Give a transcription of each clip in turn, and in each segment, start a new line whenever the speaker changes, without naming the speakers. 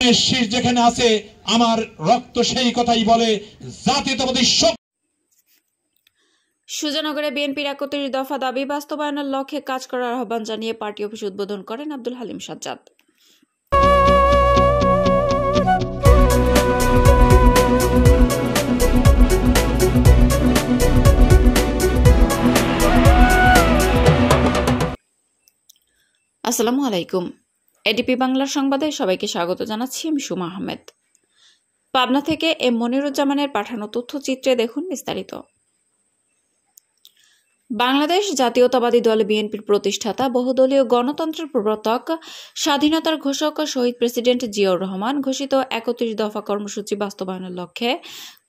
শীষ যেখানে আছে আমার রক্ত সেই কথাই বলে জাতীয়তাবাদী শক্তি।
সুজানগরে বিএনপির ৩১ দফা দাবি বাস্তবায়নের লক্ষ্যে কাজ করার আহ্বান জানিয়ে পার্টি অফিস উদ্বোধন করেন আব্দুল হালিম সাজ্জাদ। আসসালামু আলাইকুম। এডিপি বাংলার সংবাদে সবাইকে স্বাগত জানাচ্ছি। আমি সুমা আহমেদ। পাবনা থেকে এম মনিরুজ্জামানের পাঠানো তথ্যচিত্রে দেখুন বিস্তারিত। বাংলাদেশ জাতীয়তাবাদী দল বিএনপির প্রতিষ্ঠাতা, বহুদলীয় গণতন্ত্রের প্রবর্তক, স্বাধীনতার ঘোষক শহীদ প্রেসিডেন্ট জিয়াউর রহমান ঘোষিত ৩১ দফা কর্মসূচি বাস্তবায়নের লক্ষ্যে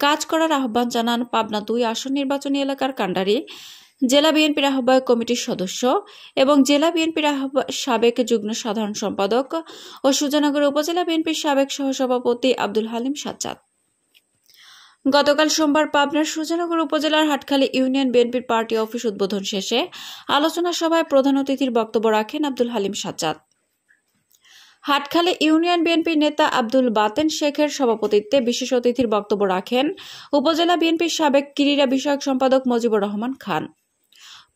কাজ করার আহ্বান জানান পাবনা ২ আসন নির্বাচনী এলাকার কান্ডারি জেলা বিএনপির আহ্বায়ক কমিটির সদস্য এবং জেলা বিএনপির সাবেক যুগ্ম সাধারণ সম্পাদক ও সুজানগর উপজেলা বিএনপির সাবেক সহসভাপতি আব্দুল হালিম সাজ্জাদ। গতকাল সোমবার পাবনার সুজানগর উপজেলার হাটখালী ইউনিয়ন বিএনপির পার্টি অফিস উদ্বোধন শেষে আলোচনা সভায় প্রধান অতিথির বক্তব্য রাখেন আব্দুল হালিম সাজ্জাদ। হাটখালী ইউনিয়ন বিএনপির নেতা আব্দুল বাতেন শেখের সভাপতিত্বে বিশেষ অতিথির বক্তব্য রাখেন উপজেলা বিএনপির সাবেক ক্রীড়া বিষয়ক সম্পাদক মজিবুর রহমান খান,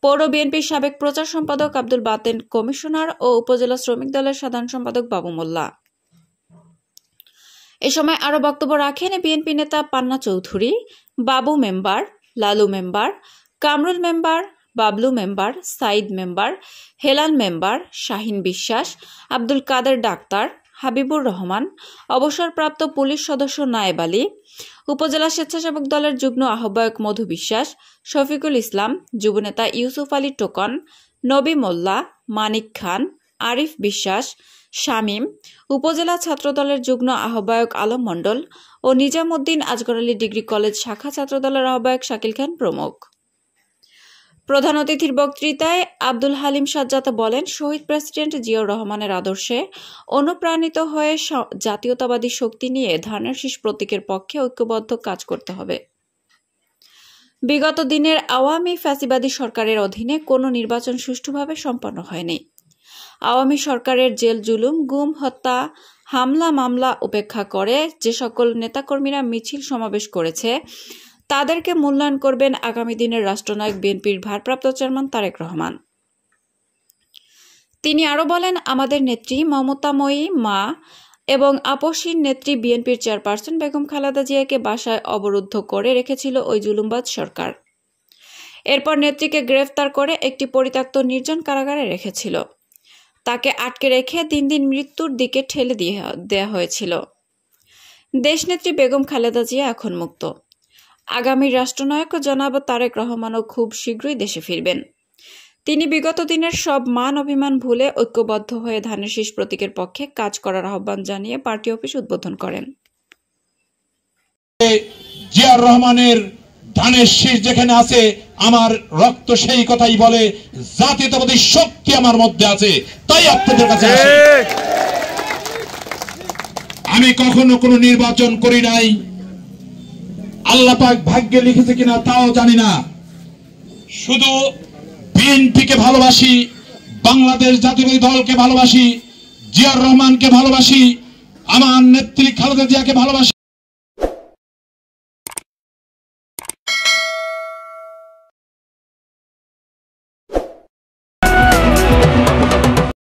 পৌর বিএনপির সাবেক প্রচার সম্পাদক আব্দুল বাতেন কমিশনার ও উপজেলা শ্রমিক দলের সাধারণ সম্পাদক বাবু মোল্লা। এ সময় আরও বক্তব্য রাখেন বিএনপি নেতা Panna Chowdhury, Babu member, Lalu member, Kamrul member, Bablu member, Saeed member, Helal member, Shahin Biswas, Abdul Kader doctor, Habibur Rahman, অবসরপ্রাপ্ত পুলিশ সদস্য নায়েব আলী, উপজেলা স্বেচ্ছাসেবক দলের যুগ্ম আহ্বায়ক মধু বিশ্বাস, শফিকুল ইসলাম, যুবনেতা ইউসুফ আলী টোকন, নবী মোল্লা, মানিক খান, আরিফ বিশ্বাস, শামীম, উপজেলা ছাত্রদলের যুগ্ম আহ্বায়ক আলম মণ্ডল ও নিজামউদ্দিন আজগর আলী ডিগ্রি কলেজ শাখা ছাত্রদলের আহ্বায়ক শাকিল খান প্রমুখ। প্রধান অতিথির বক্তৃতায় আব্দুল হালিম সাজ্জাদ বলেন, শহীদ প্রেসিডেন্ট জিয়াউর রহমানের আদর্শে অনুপ্রাণিত হয়ে জাতীয়তাবাদী শক্তি নিয়ে ধানের শীষ প্রতীকের পক্ষে ঐক্যবদ্ধ কাজ করতে হবে। বিগত দিনের আওয়ামী ফ্যাসিবাদী সরকারের অধীনে কোনো নির্বাচন সুষ্ঠুভাবে সম্পন্ন হয়নি। আওয়ামী সরকারের জেল জুলুম, গুম, হত্যা, হামলা মামলা উপেক্ষা করে যে সকল নেতাকর্মীরা মিছিল সমাবেশ করেছে তাদেরকে মূল্যায়ন করবেন আগামী দিনের রাষ্ট্রনায়ক বিএনপির ভারপ্রাপ্ত চেয়ারম্যান তারেক রহমান। তিনি আরও বলেন, আমাদের নেত্রী মমতাময়ী মা এবং আপসহীন নেত্রী বিএনপির চেয়ারপারসন বেগম খালেদা জিয়াকে বাসায় অবরুদ্ধ করে রেখেছিল ওই জুলুমবাজ সরকার। এরপর নেত্রীকে গ্রেফতার করে একটি পরিত্যক্ত নির্জন কারাগারে রেখেছিল। তাকে আটকে রেখে দিন দিন মৃত্যুর দিকে ঠেলে দেয়া হয়েছিল। দেশনেত্রী বেগম খালেদা জিয়া এখন মুক্ত। আগামী রাষ্ট্রনায়ক জনাব তারেক রহমানও খুব শীঘ্রই দেশে ফিরবেন। তিনি বিগত দিনের সব মান অভিমান ভুলে ঐক্যবদ্ধ হয়ে ধানের শীষ প্রতীকের পক্ষে কাজ করার আহ্বান জানিয়ে পার্টি অফিস উদ্বোধন করেন।
জিয়াউর রহমানের ধানের শীষ যেখানে আছে আমার রক্ত সেই কথাই বলে জাতীয়তাবাদী শক্তি আমার মধ্যে আছে। তাই আপনাদের কাছে আমি কখনো কোনো নির্বাচন করি নাই, আল্লাহ পাক ভাগ্যে লিখেছে কিনা তাও জানি না। শুধু বিএনপিকে ভালোবাসি, বাংলাদেশ জাতীয়তাবাদী দলকে ভালোবাসি, জিয়াউর রহমানকে ভালোবাসি, আমার নেত্রী খালেদা জিয়াকে ভালোবাসি।